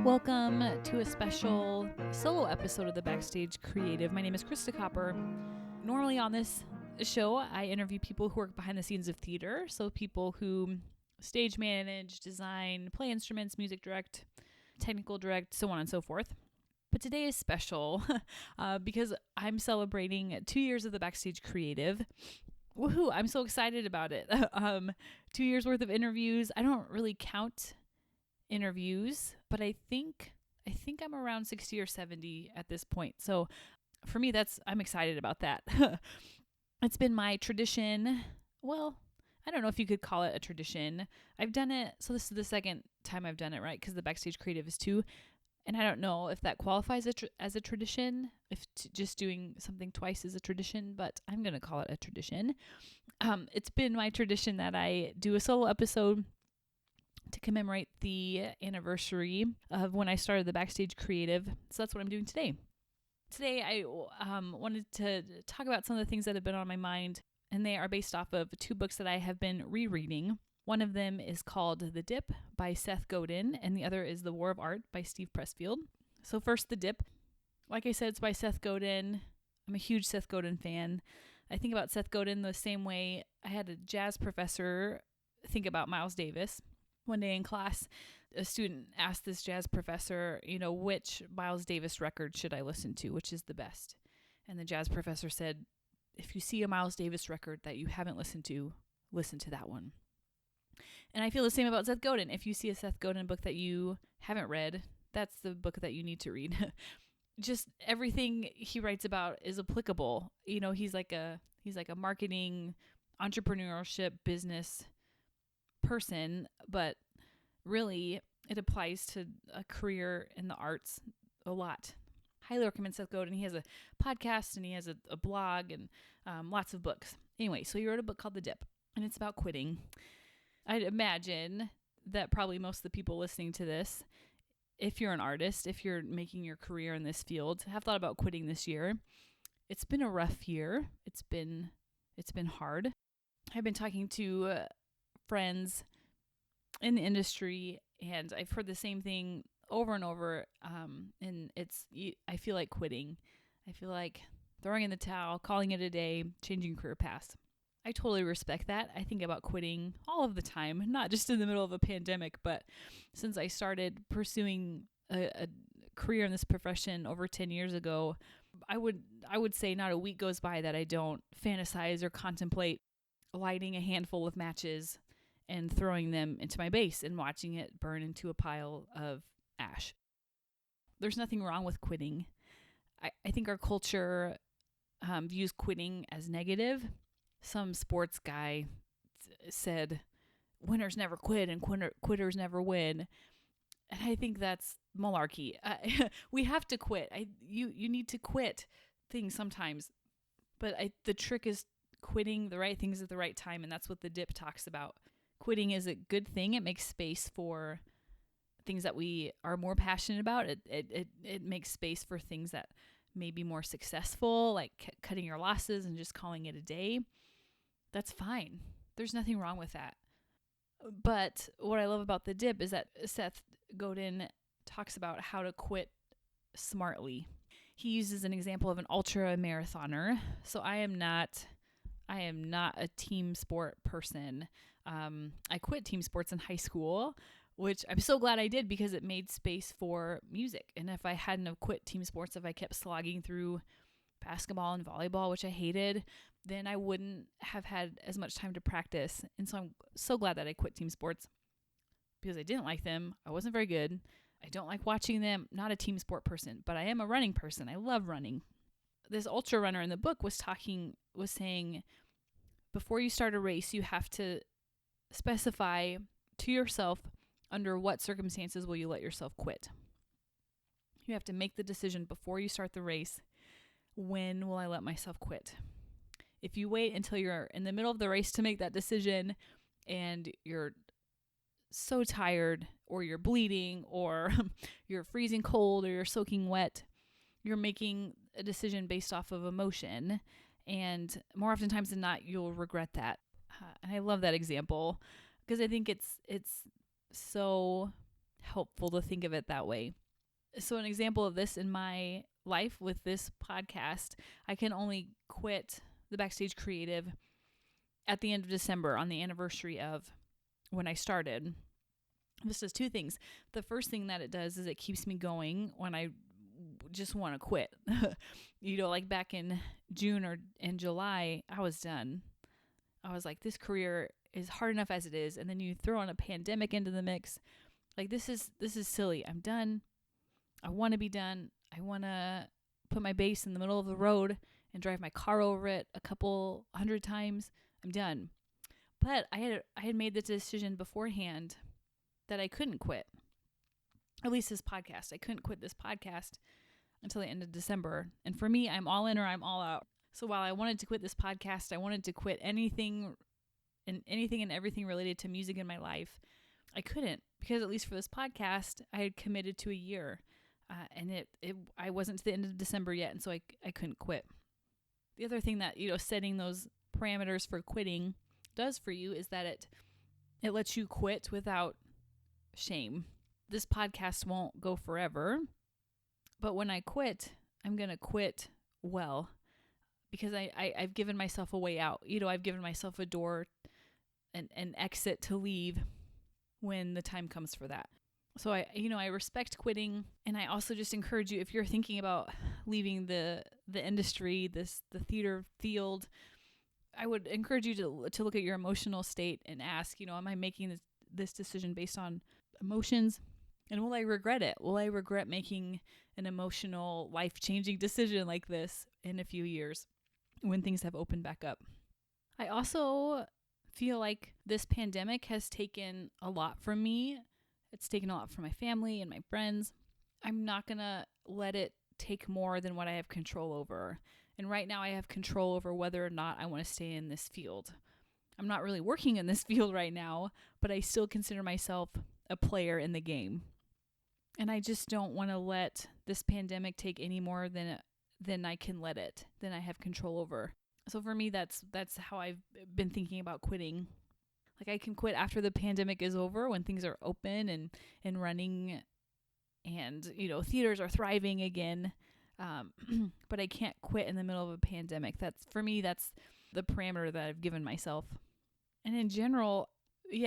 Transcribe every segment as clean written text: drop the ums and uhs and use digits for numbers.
Welcome to a special solo episode of the Backstage Creative. My name is Krista Copper. Normally on this show, I interview people who work behind the scenes of theater. So people who stage manage, design, play instruments, music direct, technical direct, so on and so forth. But today is special because I'm celebrating 2 years of the Backstage Creative. Woohoo! I'm so excited about it. 2 years worth of interviews. I don't really count interviews, but I think I'm around 60 or 70 at this point. So for me, I'm excited about that. It's been my tradition. Well, I don't know if you could call it a tradition. I've done it. So this is the second time I've done it, right? Because the Backstage Creative is 2. And I don't know if that qualifies as a tradition, if just doing something twice is a tradition, but I'm going to call it a tradition. It's been my tradition that I do a solo episode to commemorate the anniversary of when I started the Backstage Creative. So that's what I'm doing today. Today, I wanted to talk about some of the things that have been on my mind, and they are based off of 2 books that I have been rereading. One of them is called The Dip by Seth Godin, and the other is The War of Art by Steve Pressfield. So first, The Dip. Like I said, it's by Seth Godin. I'm a huge Seth Godin fan. I think about Seth Godin the same way I had a jazz professor think about Miles Davis. One day in class, a student asked this jazz professor, which Miles Davis record should I listen to? Which is the best? And the jazz professor said, if you see a Miles Davis record that you haven't listened to, listen to that one. And I feel the same about Seth Godin. If you see a Seth Godin book that you haven't read, that's the book that you need to read. Just everything he writes about is applicable. He's like a marketing, entrepreneurship, business person, but really it applies to a career in the arts a lot. Highly recommend Seth Godin. He has a podcast and he has a blog and lots of books. Anyway, so he wrote a book called The Dip, and it's about quitting. I'd imagine that probably most of the people listening to this, if you're an artist, if you're making your career in this field, have thought about quitting this year. It's been a rough year. It's been hard. I've been talking to friends in the industry, and I've heard the same thing over and over. And I feel like quitting. I feel like throwing in the towel, calling it a day, changing career paths. I totally respect that. I think about quitting all of the time, not just in the middle of a pandemic, but since I started pursuing a career in this profession over 10 years ago, I would say not a week goes by that I don't fantasize or contemplate lighting a handful of matches and throwing them into my base and watching it burn into a pile of ash. There's nothing wrong with quitting. I think our culture views quitting as negative. Some sports guy said, winners never quit and quitters never win. And I think that's malarkey. We have to quit. You need to quit things sometimes. But the trick is quitting the right things at the right time. And that's what The Dip talks about. Quitting is a good thing. It makes space for things that we are more passionate about. It makes space for things that may be more successful, like cutting your losses and just calling it a day. That's fine. There's nothing wrong with that. But what I love about The Dip is that Seth Godin talks about how to quit smartly. He uses an example of an ultra marathoner. So I am not a team sport person. I quit team sports in high school, which I'm so glad I did because it made space for music. And if I hadn't have quit team sports, if I kept slogging through basketball and volleyball, which I hated, then I wouldn't have had as much time to practice. And so I'm so glad that I quit team sports because I didn't like them. I wasn't very good. I don't like watching them. Not a team sport person, but I am a running person. I love running. This ultra runner in the book was saying, before you start a race, you have to specify to yourself under what circumstances will you let yourself quit. You have to make the decision before you start the race. When will I let myself quit? If you wait until you're in the middle of the race to make that decision and you're so tired or you're bleeding or you're freezing cold or you're soaking wet, you're making a decision based off of emotion. And more oftentimes than not, you'll regret that. And I love that example because I think it's so helpful to think of it that way. So an example of this in my life with this podcast, I can only quit the Backstage Creative at the end of December on the anniversary of when I started. This does two things. The first thing that it does is it keeps me going when I just want to quit. Like back in June or in July, I was done. I was like, this career is hard enough as it is. And then you throw on a pandemic into the mix. Like, this is silly. I'm done. I want to be done. I want to put my bass in the middle of the road and drive my car over it a couple 100 times. I'm done. But I had made the decision beforehand that I couldn't quit. At least this podcast. I couldn't quit this podcast until the end of December. And for me, I'm all in or I'm all out. So while I wanted to quit this podcast, I wanted to quit anything and everything related to music in my life. I couldn't, because at least for this podcast, I had committed to a year. And I wasn't to the end of December yet, and so I couldn't quit. The other thing that, setting those parameters for quitting does for you is that it lets you quit without shame. This podcast won't go forever, but when I quit, I'm going to quit well, because I've given myself a way out. I've given myself a door, an exit to leave when the time comes for that. So I respect quitting, and I also just encourage you, if you're thinking about leaving the industry, the theater field, I would encourage you to look at your emotional state and ask, am I making this decision based on emotions? And will I regret it? Will I regret making an emotional, life-changing decision like this in a few years when things have opened back up? I also feel like this pandemic has taken a lot from me. It's taken a lot from my family and my friends. I'm not going to let it take more than what I have control over. And right now I have control over whether or not I want to stay in this field. I'm not really working in this field right now, but I still consider myself a player in the game. And I just don't want to let this pandemic take any more than I can let it, than I have control over. So for me, that's how I've been thinking about quitting. Like, I can quit after the pandemic is over, when things are open and running, and theaters are thriving again. But I can't quit in the middle of a pandemic. That's the parameter that I've given myself. And in general,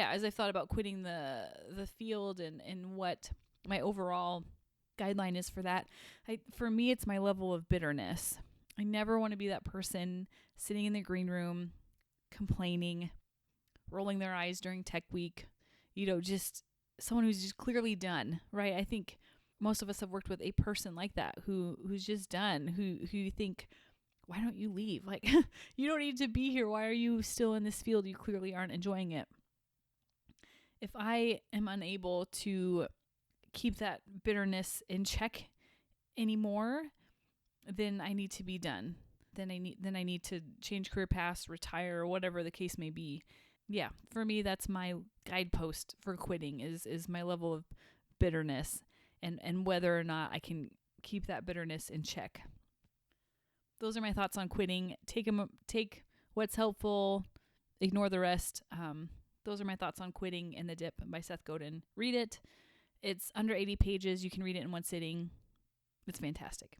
as I've thought about quitting the field and what my overall guideline is for that, for me, it's my level of bitterness. I never want to be that person sitting in the green room, complaining, rolling their eyes during tech week, just someone who's just clearly done, right? I think most of us have worked with a person like that who's just done, who you think, why don't you leave? Like, you don't need to be here. Why are you still in this field? You clearly aren't enjoying it. If I am unable to keep that bitterness in check anymore, then I need to be done. Then I need to change career paths, retire, or whatever the case may be. Yeah, for me, that's my guidepost for quitting is my level of bitterness and whether or not I can keep that bitterness in check. Those are my thoughts on quitting. Take what's helpful, ignore the rest. Those are my thoughts on Quitting in the Dip by Seth Godin. Read it. It's under 80 pages. You can read it in one sitting. It's fantastic.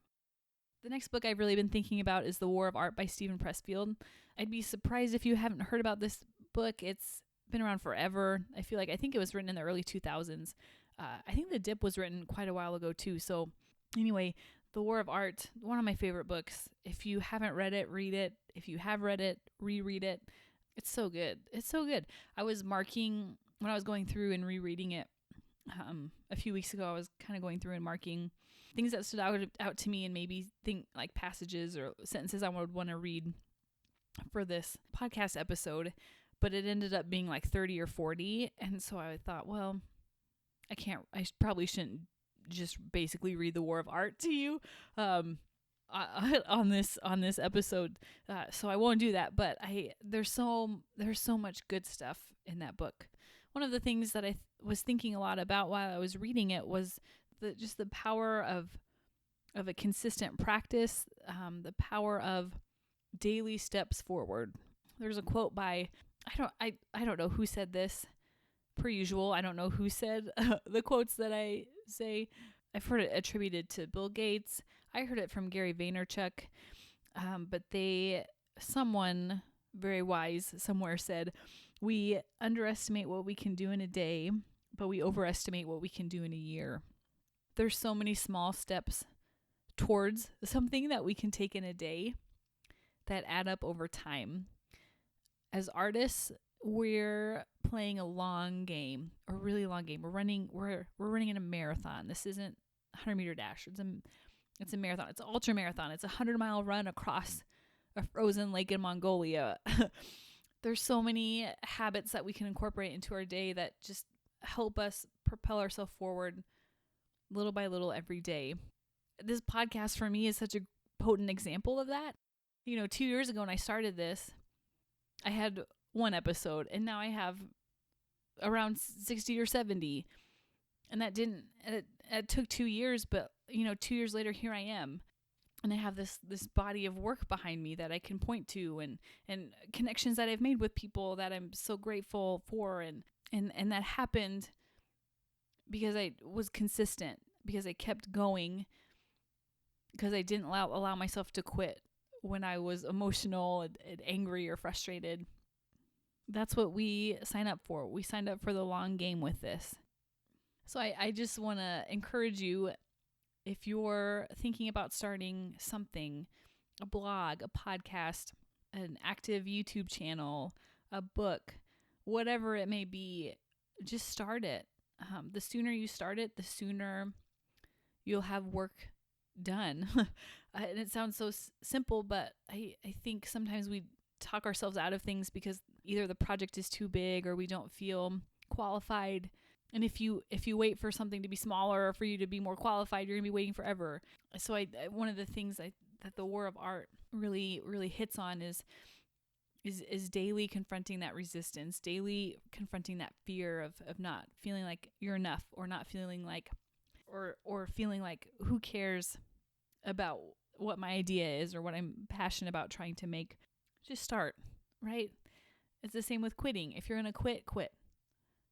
The next book I've really been thinking about is The War of Art by Stephen Pressfield. I'd be surprised if you haven't heard about this book. It's been around forever. I think it was written in the early 2000s. I think The Dip was written quite a while ago too. So anyway, The War of Art, one of my favorite books. If you haven't read it, read it. If you have read it, reread it. It's so good. It's so good. I was marking, when I was going through and rereading it a few weeks ago, I was kind of going through and marking things that stood out to me, and maybe think like passages or sentences I would want to read for this podcast episode. But it ended up being like 30 or 40. And so I thought, well, I probably shouldn't just basically read The War of Art to you on this episode. So I won't do that. But there's so much good stuff in that book. One of the things that I was thinking a lot about while I was reading it was the power of a consistent practice, the power of daily steps forward. There's a quote by, I don't know who said this. per usual, I don't know who said the quotes that I say. I've heard it attributed to Bill Gates. I heard it from Gary Vaynerchuk. But someone very wise somewhere said, we underestimate what we can do in a day, but we overestimate what we can do in a year. There's so many small steps towards something that we can take in a day that add up over time. As artists, we're playing a long game, a really long game. We're running in a marathon. This isn't a 100-meter dash. It's a marathon. It's an ultra marathon. It's a 100-mile run across a frozen lake in Mongolia. There's so many habits that we can incorporate into our day that just help us propel ourselves forward little by little every day. This podcast for me is such a potent example of that. 2 years ago when I started this, I had one episode, and now I have around 60 or 70. And it took 2 years, but 2 years later, here I am. And I have this body of work behind me that I can point to, and connections that I've made with people that I'm so grateful for. And that happened because I was consistent, because I kept going, because I didn't allow myself to quit when I was emotional and angry or frustrated. That's what we sign up for. We signed up for the long game with this. So I just want to encourage you, if you're thinking about starting something, a blog, a podcast, an active YouTube channel, a book, whatever it may be, just start it. The sooner you start it, the sooner you'll have work done. And it sounds so simple, but I think sometimes we talk ourselves out of things because either the project is too big or we don't feel qualified. And if you wait for something to be smaller or for you to be more qualified, you're gonna be waiting forever. So one of the things that the War of Art really hits on is daily confronting that resistance, daily confronting that fear of not feeling like you're enough, or not feeling like, or feeling like, who cares about what my idea is or what I'm passionate about trying to make. Just start, right? It's the same with quitting. If you're gonna quit.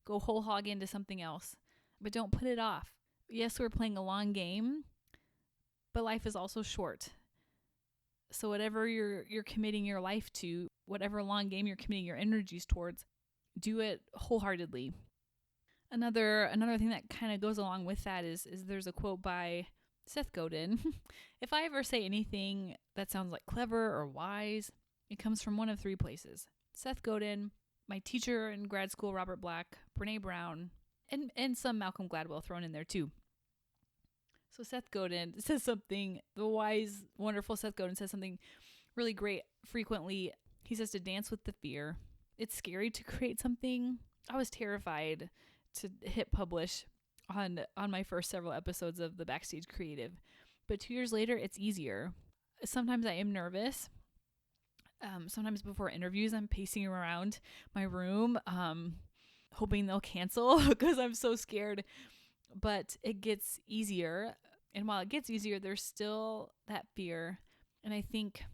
Go whole hog into something else, but don't put it off. Yes, we're playing a long game, but life is also short. So whatever you're committing your life to, whatever long game you're committing your energies towards, do it wholeheartedly. Another thing that kind of goes along with that is there's a quote by Seth Godin. If I ever say anything that sounds like clever or wise, it comes from one of three places: Seth Godin, my teacher in grad school, Robert Black, Brene Brown, and some Malcolm Gladwell thrown in there too. So Seth Godin says something, the wise, wonderful Seth Godin says something really great frequently. He says to dance with the fear. It's scary to create something. I was terrified to hit publish on my first several episodes of the Backstage Creative. But 2 years later, it's easier. Sometimes I am nervous. Sometimes before interviews, I'm pacing around my room, hoping they'll cancel because I'm so scared. But it gets easier. And while it gets easier, there's still that fear. And I think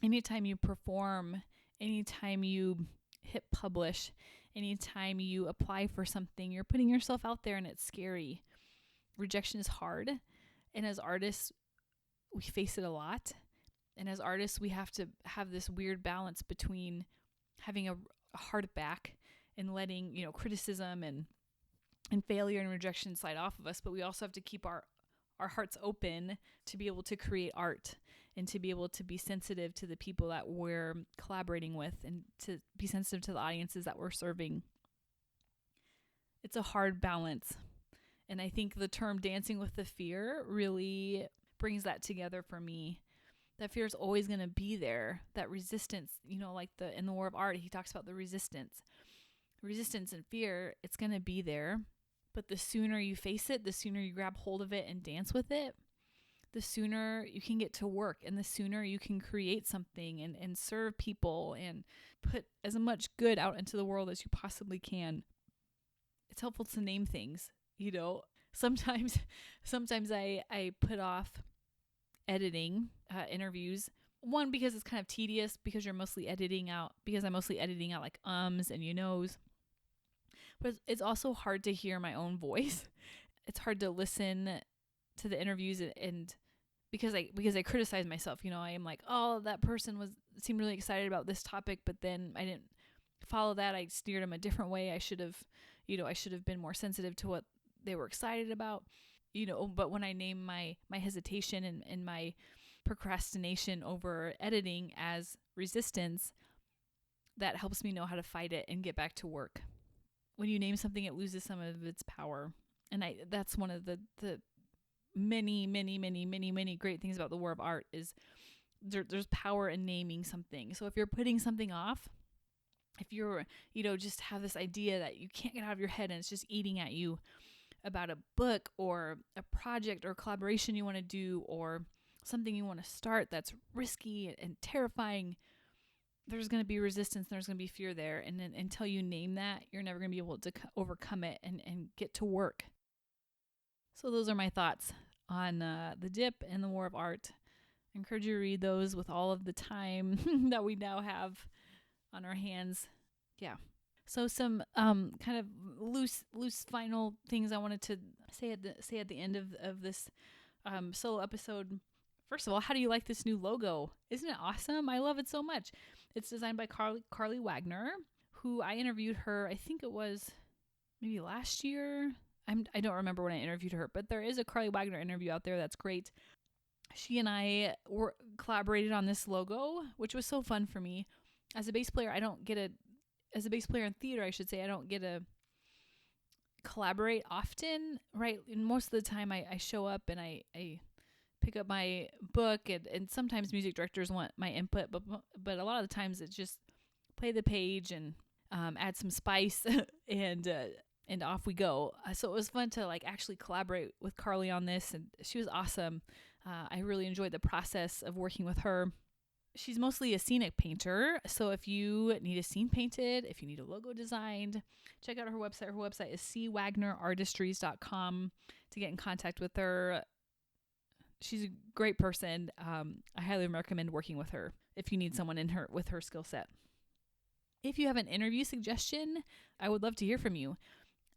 anytime you perform, anytime you hit publish, anytime you apply for something, you're putting yourself out there, and it's scary. Rejection is hard. And as artists, we face it a lot. And as artists, we have to have this weird balance between having a hard back and letting, criticism and failure and rejection slide off of us. But we also have to keep our hearts open to be able to create art and to be able to be sensitive to the people that we're collaborating with and to be sensitive to the audiences that we're serving. It's a hard balance. And I think the term dancing with the fear really brings that together for me. That fear is always going to be there. That resistance, like in the War of Art, he talks about the resistance and fear. It's going to be there. But the sooner you face it, the sooner you grab hold of it and dance with it, the sooner you can get to work, and the sooner you can create something and serve people and put as much good out into the world as you possibly can. It's helpful to name things, Sometimes I put off editing interviews. One, because it's kind of tedious, because I'm mostly editing out like ums and you knows. But it's also hard to hear my own voice. It's hard to listen to the interviews and because I criticize myself, I am like, oh, that person seemed really excited about this topic, but then I didn't follow that. I steered them a different way. I should have been more sensitive to what they were excited about, but when I name my hesitation and my procrastination over editing as resistance, that helps me know how to fight it and get back to work. When you name something, it loses some of its power. And that's one of the many, many, many, many, many great things about the War of Art is there's power in naming something. So if you're putting something off, if you're, just have this idea that you can't get out of your head and it's just eating at you about a book or a project or collaboration you want to do or something you want to start that's risky and terrifying, there's going to be resistance. There's going to be fear there. And then until you name that, you're never going to be able to overcome it and get to work. So those are my thoughts on the dip and the War of Art. I encourage you to read those with all of the time that we now have on our hands. Yeah. So some kind of loose final things I wanted to say at the end of this solo episode. First of all, how do you like this new logo? Isn't it awesome? I love it so much. It's designed by Carly Wagner, who I interviewed her, I think it was maybe last year. I don't remember when I interviewed her, but there is a Carly Wagner interview out there that's great. She and I collaborated on this logo, which was so fun for me. As a bass player, as a bass player in theater, I should say, I don't get to collaborate often, right? And most of the time I show up and I pick up my book and sometimes music directors want my input, but a lot of the times it's just play the page and add some spice and off we go. So it was fun to actually collaborate with Carly on this, and she was awesome. I really enjoyed the process of working with her. She's mostly a scenic painter, so if you need a scene painted, if you need a logo designed, check out her website. Her website is cwagnerartistries.com to get in contact with her. She's a great person. I highly recommend working with her if you need someone with her skill set. If you have an interview suggestion, I would love to hear from you.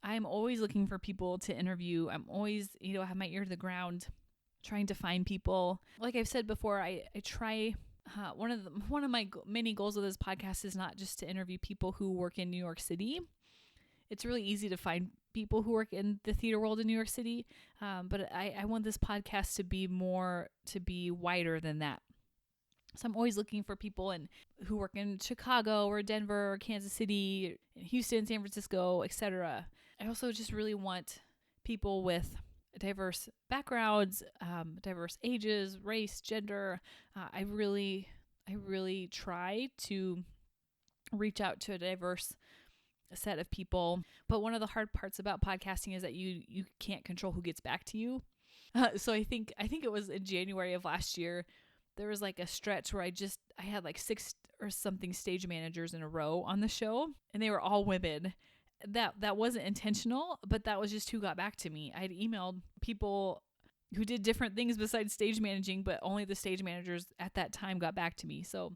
I'm always looking for people to interview. I'm always, I have my ear to the ground trying to find people. Like I've said before, I try, one of my many goals of this podcast is not just to interview people who work in New York City. It's really easy to find people who work in the theater world in New York City. But I want this podcast to be wider than that. So I'm always looking for people who work in Chicago or Denver or Kansas City, Houston, San Francisco, etc. I also just really want people with diverse backgrounds, diverse ages, race, gender. I really try to reach out to a diverse set of people. But one of the hard parts about podcasting is that you can't control who gets back to you. So I think it was in January of last year, there was a stretch where I had 6 or something stage managers in a row on the show, and they were all women. That wasn't intentional, but that was just who got back to me. I'd emailed people who did different things besides stage managing, but only the stage managers at that time got back to me. So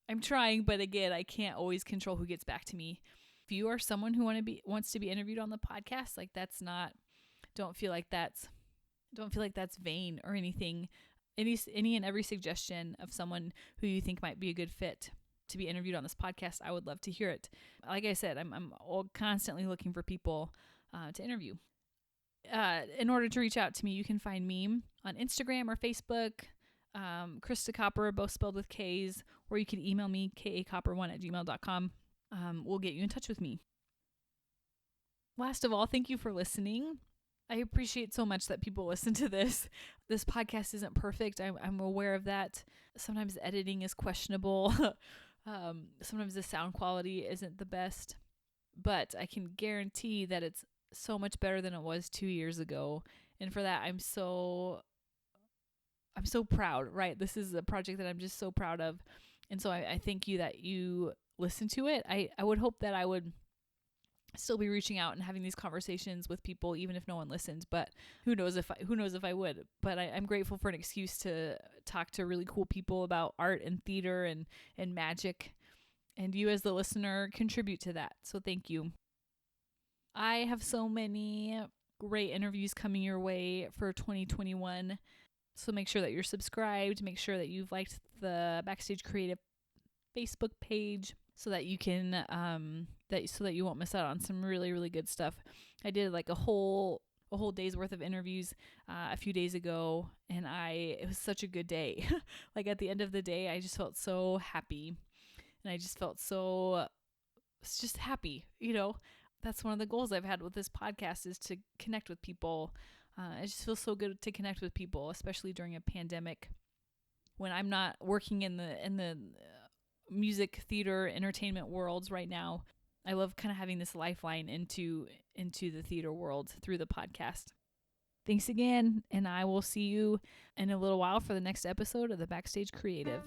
I'm trying, but again, I can't always control who gets back to me. If you are someone who wants to be interviewed on the podcast, don't feel like that's vain or anything. Any and every suggestion of someone who you think might be a good fit to be interviewed on this podcast, I would love to hear it. Like I said, I'm constantly looking for people to interview. In order to reach out to me, you can find me on Instagram or Facebook, Krista Copper, both spelled with K's, or you can email me, kacopper1@gmail.com. We'll get you in touch with me. Last of all, thank you for listening. I appreciate so much that people listen to this. This podcast isn't perfect. I'm aware of that. Sometimes the editing is questionable. Sometimes the sound quality isn't the best. But I can guarantee that it's so much better than it was 2 years ago. And for that, I'm so proud, right? This is a project that I'm just so proud of. And so I thank you that you listen to it. I would hope that I would still be reaching out and having these conversations with people, even if no one listens, but who knows if I would. But I'm grateful for an excuse to talk to really cool people about art and theater and magic, and you as the listener contribute to that. So thank you. I have so many great interviews coming your way for 2021. So make sure that you're subscribed. Make sure that you've liked the Backstage Creative Facebook page so that you can so that you won't miss out on some really, really good stuff. I did like a whole day's worth of interviews a few days ago, and it was such a good day. Like at the end of the day, I just felt so happy, and I just felt just happy. That's one of the goals I've had with this podcast, is to connect with people. It just feels so good to connect with people, especially during a pandemic when I'm not working in the music, theater, entertainment worlds right now. I love kind of having this lifeline into the theater world through the podcast. Thanks again, and I will see you in a little while for the next episode of the Backstage Creative.